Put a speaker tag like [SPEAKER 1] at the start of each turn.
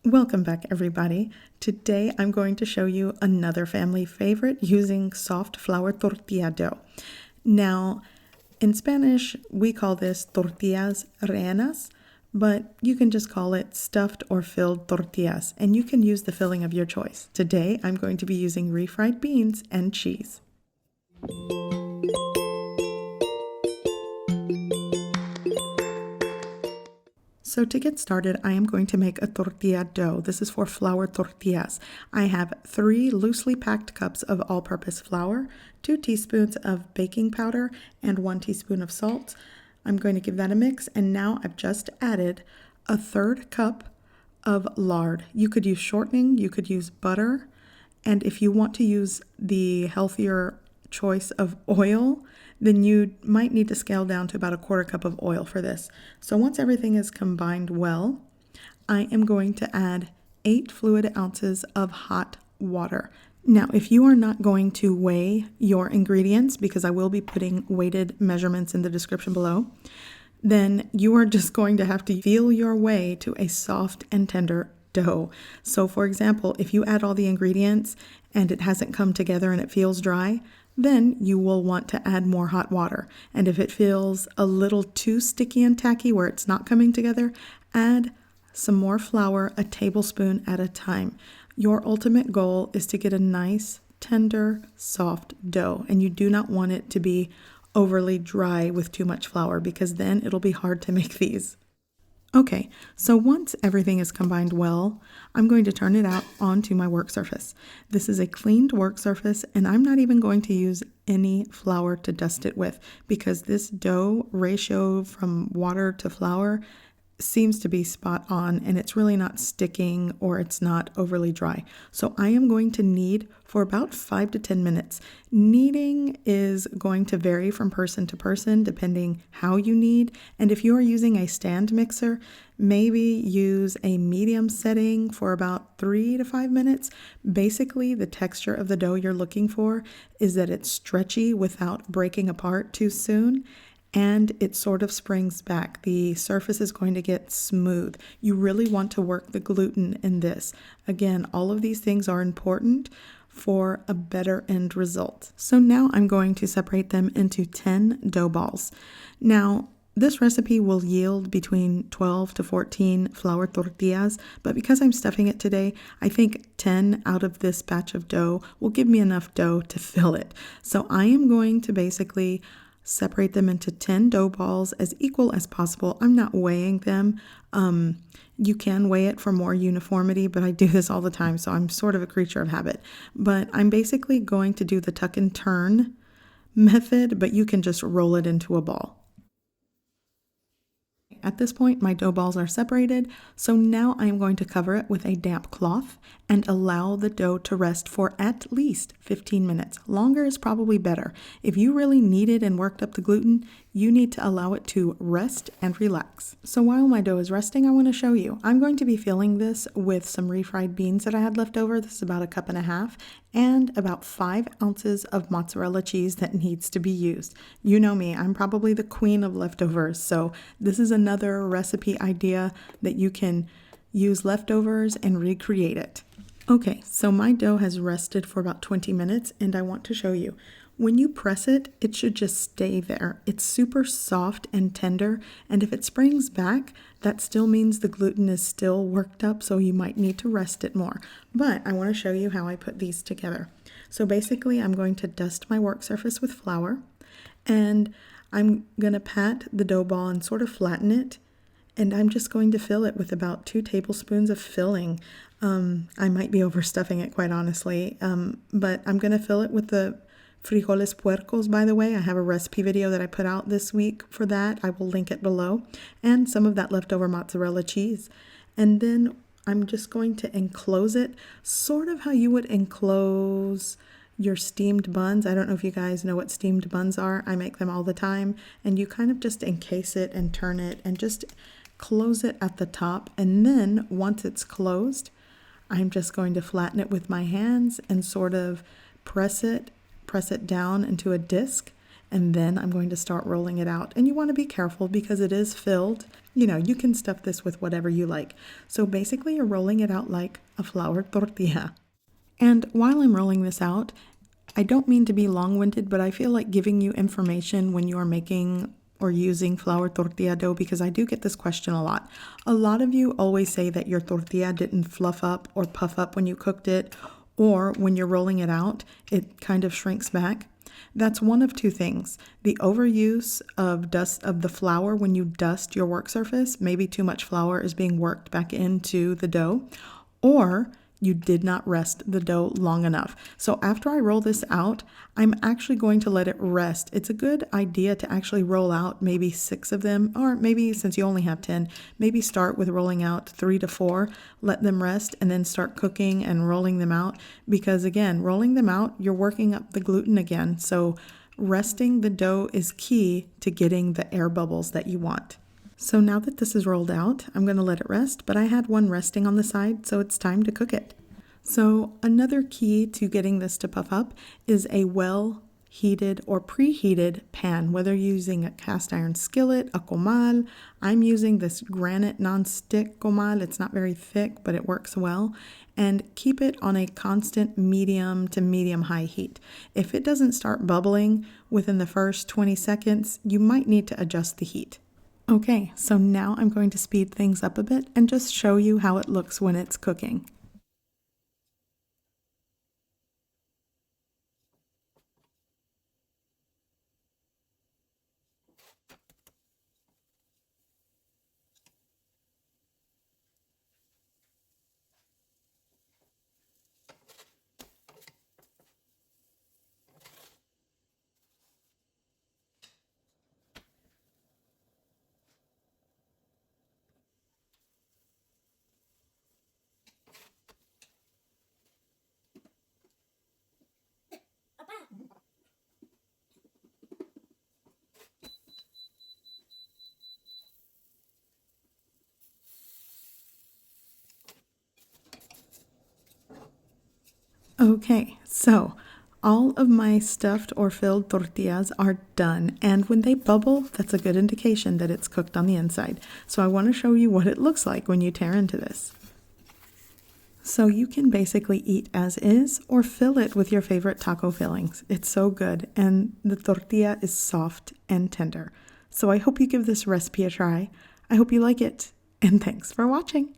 [SPEAKER 1] Welcome back, everybody. Today I'm going to show you another family favorite using soft flour tortilla dough. Now, in Spanish, we call this tortillas rellenas, but you can just call it stuffed or filled tortillas, and you can use the filling of your choice. Today I'm going to be using refried beans and cheese. So to get started, I am going to make a tortilla dough. This is for flour tortillas. I have 3 loosely packed cups of all-purpose flour, 2 teaspoons of baking powder, and 1 teaspoon of salt. I'm going to give that a mix, and now I've just added a 1/3 cup of lard. You could use shortening, you could use butter, and if you want to use the healthier choice of oil, then you might need to scale down to about a 1/4 cup of oil for this. So once everything is combined well, I am going to add 8 fluid ounces of hot water. Now, if you are not going to weigh your ingredients, because I will be putting weighted measurements in the description below, then you are just going to have to feel your way to a soft and tender dough. So for example, if you add all the ingredients and it hasn't come together and it feels dry, then you will want to add more hot water. And if it feels a little too sticky and tacky where it's not coming together, add some more flour, a tablespoon at a time. Your ultimate goal is to get a nice, tender, soft dough, and you do not want it to be overly dry with too much flour, because then it'll be hard to make these. Okay, so once everything is combined well, I'm going to turn it out onto my work surface. This is a cleaned work surface, and I'm not even going to use any flour to dust it with, because this dough ratio from water to flour seems to be spot on, and it's really not sticking or it's not overly dry. So I am going to knead for about 5 to 10 minutes. Kneading is going to vary from person to person depending how you knead, and if you are using a stand mixer, maybe use a medium setting for about 3 to 5 minutes. Basically, the texture of the dough you're looking for is that it's stretchy without breaking apart too soon, and it sort of springs back. The surface is going to get smooth. You really want to work the gluten in this. Again, all of these things are important for a better end result. So now I'm going to separate them into 10 dough balls. Now, this recipe will yield between 12 to 14 flour tortillas, but because I'm stuffing it today, I think 10 out of this batch of dough will give me enough dough to fill it. So I am going to basically separate them into 10 dough balls as equal as possible. I'm not weighing them. You can weigh it for more uniformity, but I do this all the time, so I'm sort of a creature of habit. But I'm basically going to do the tuck and turn method, but you can just roll it into a ball. At this point, my dough balls are separated, so now I am going to cover it with a damp cloth and allow the dough to rest for at least 15 minutes. Longer is probably better. If you really kneaded and worked up the gluten, you need to allow it to rest and relax. So while my dough is resting, I want to show you. I'm going to be filling this with some refried beans that I had left over. This is about 1.5 cups, and about 5 ounces of mozzarella cheese that needs to be used. You know me, I'm probably the queen of leftovers, so this is another recipe idea that you can use leftovers and recreate it. Okay, so my dough has rested for about 20 minutes, and I want to show you. When you press it, it should just stay there. It's super soft and tender, and if it springs back, that still means the gluten is still worked up, so you might need to rest it more. But I want to show you how I put these together. So basically, I'm going to dust my work surface with flour, and I'm going to pat the dough ball and sort of flatten it, and I'm just going to fill it with about 2 tablespoons of filling. I might be overstuffing it, quite honestly, but I'm going to fill it with the frijoles puercos, by the way. I have a recipe video that I put out this week for that. I will link it below. And some of that leftover mozzarella cheese. And then I'm just going to enclose it, sort of how you would enclose your steamed buns. I don't know if you guys know what steamed buns are. I make them all the time. And you kind of just encase it and turn it and just close it at the top. And then once it's closed, I'm just going to flatten it with my hands and sort of press it down into a disc, and then I'm going to start rolling it out. And you want to be careful because it is filled. You know, you can stuff this with whatever you like. So basically you're rolling it out like a flour tortilla. And while I'm rolling this out, I don't mean to be long-winded, but I feel like giving you information when you are making or using flour tortilla dough, because I do get this question a lot. A lot of you always say that your tortilla didn't fluff up or puff up when you cooked it, or when you're rolling it out, it kind of shrinks back. That's one of two things. The overuse of the flour when you dust your work surface, maybe too much flour is being worked back into the dough, or you did not rest the dough long enough. So after I roll this out, I'm actually going to let it rest. It's a good idea to actually roll out maybe 6 of them, or maybe since you only have 10, maybe start with rolling out 3 to 4, let them rest, and then start cooking and rolling them out. Because again, rolling them out, you're working up the gluten again. So resting the dough is key to getting the air bubbles that you want. So now that this is rolled out, I'm going to let it rest, but I had one resting on the side, so it's time to cook it. So another key to getting this to puff up is a well-heated or preheated pan, whether you're using a cast iron skillet, a comal. I'm using this granite non-stick comal. It's not very thick, but it works well. And keep it on a constant medium to medium-high heat. If it doesn't start bubbling within the first 20 seconds, you might need to adjust the heat. Okay, so now I'm going to speed things up a bit and just show you how it looks when it's cooking. Okay, so all of my stuffed or filled tortillas are done, and when they bubble, that's a good indication that it's cooked on the inside. So I want to show you what it looks like when you tear into this. So you can basically eat as is or fill it with your favorite taco fillings. It's so good, and the tortilla is soft and tender. So I hope you give this recipe a try. I hope you like it, and thanks for watching.